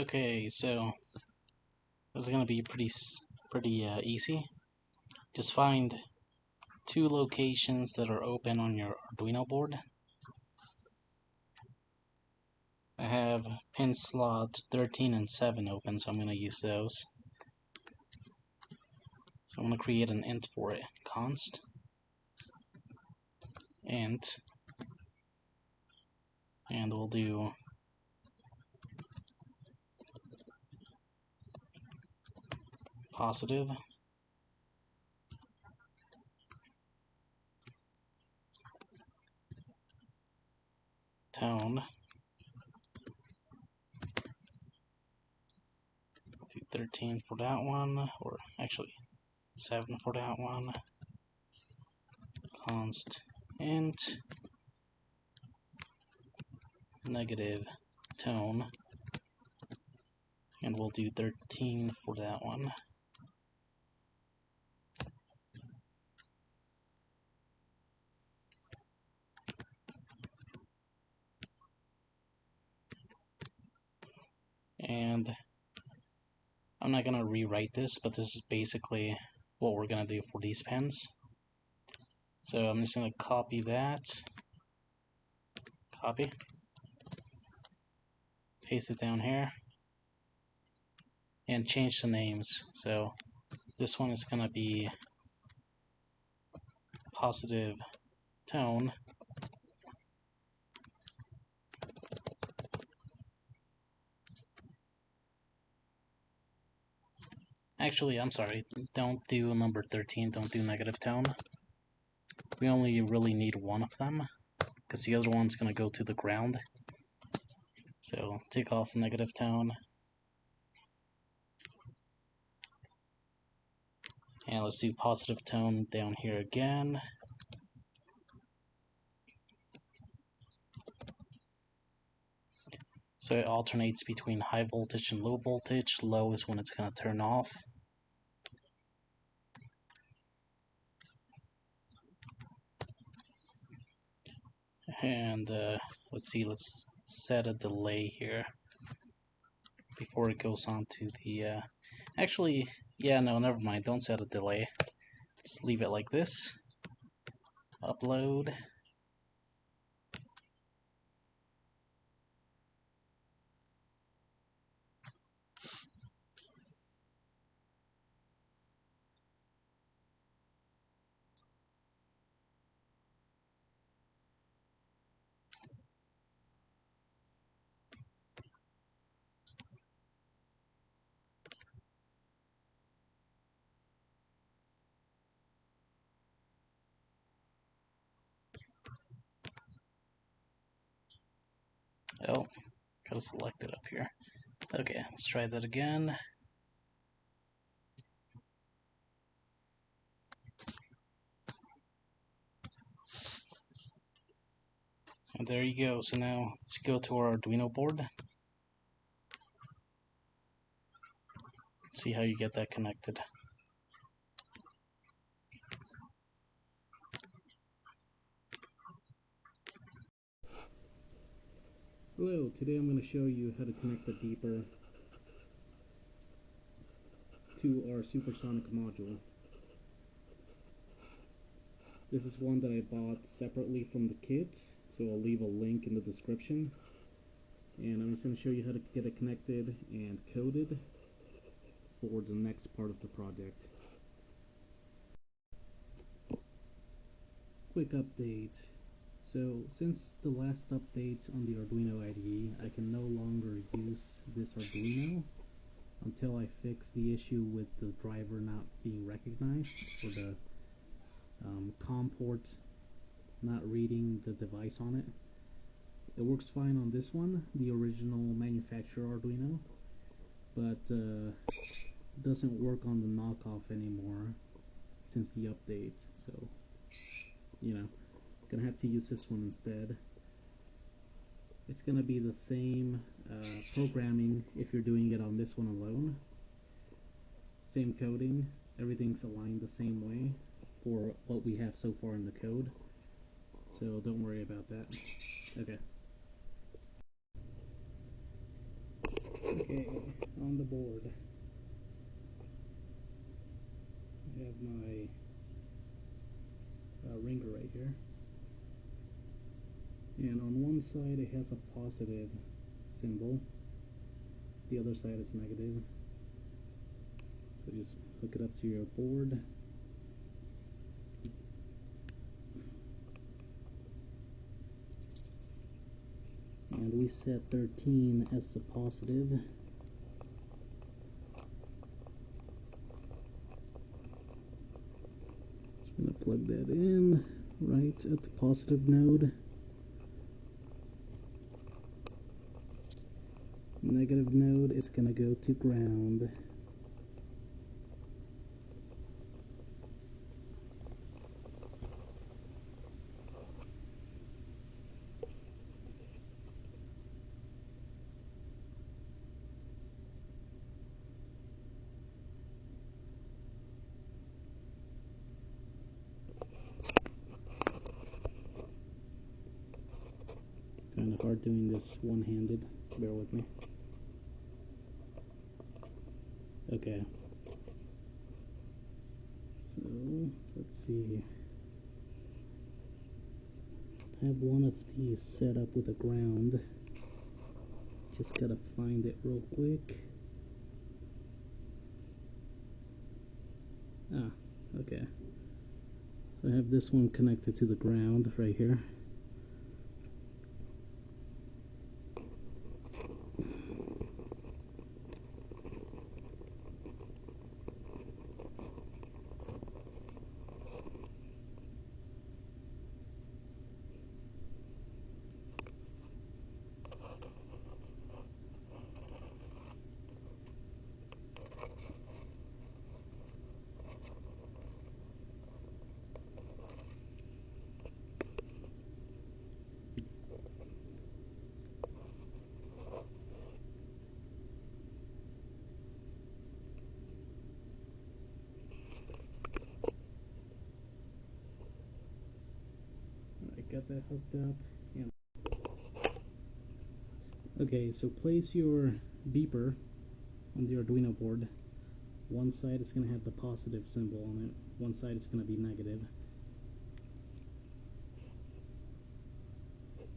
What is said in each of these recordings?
Okay, so this is gonna be pretty easy. Just find two locations that are open on your Arduino board. I have pin slot 13 and 7 open, so I'm gonna use those. So I'm gonna create an int for it, const int, and we'll do positive tone, do 13 for that one, or actually 7 for that one, const int, negative tone, and we'll do 13 for that one. And I'm not gonna rewrite this, but this is basically what we're gonna do for these pins. So I'm just gonna copy that, copy, paste it down here, and change the names. So this one is gonna be positive tone, actually, I'm sorry, don't do number 13, don't do negative tone. We only really need one of them, because the other one's gonna go to the ground. So take off negative tone. And let's do positive tone down here again. So it alternates between high voltage and low voltage. Low is when it's going to turn off. And let's see, let's set a delay here before it goes on to the... Actually, yeah, no, never mind. Don't set a delay. Just leave it like this. Upload. Oh, gotta select it up here. Okay, let's try that again. And there you go. So now let's go to our Arduino board. See how you get that connected. Hello, today I'm going to show you how to connect the beeper to our supersonic module. This is one that I bought separately from the kit, so I'll leave a link in the description. And I'm just going to show you how to get it connected and coded for the next part of the project. Quick update. So since the last update on the Arduino IDE, I can no longer use this Arduino until I fix the issue with the driver not being recognized, or the COM port not reading the device on it. It works fine on this one, the original manufacturer Arduino, but doesn't work on the knockoff anymore since the update, so you know, gonna have to use this one instead. It's gonna be the same programming if you're doing it on this one alone. Same coding, everything's aligned the same way for what we have so far in the code, so don't worry about that. Okay. Okay, on the board I have my ringer right here, and on one side it has a positive symbol, the other side is negative. So just hook it up to your board. And we set 13 as the positive. Just going to plug that in right at the positive node. Negative node is going to go to ground. Kind of hard doing this one-handed, bear with me. Okay. So, let's see. I have one of these set up with a ground. Just gotta find it real quick. Ah, okay. So I have this one connected to the ground right here. Alright, got that hooked up. And okay, so place your beeper on the Arduino board. One side is going to have the positive symbol on it, one side is going to be negative.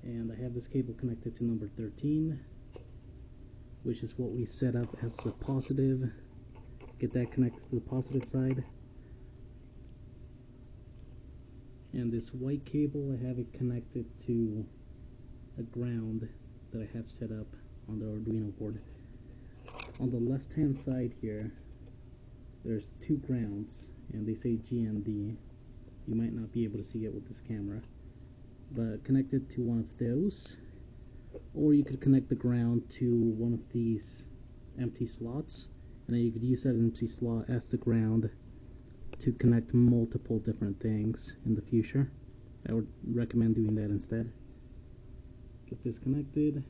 And I have this cable connected to number 13, which is what we set up as the positive. Get that connected to the positive side. And this white cable, I have it connected to a ground that I have set up on the Arduino board. On the left hand side here, there's two grounds, and they say GND. You might not be able to see it with this camera, but connected to one of those, or you could connect the ground to one of these empty slots, and then you could use that empty slot as the ground to connect multiple different things in the future. I would recommend doing that instead. Get this connected.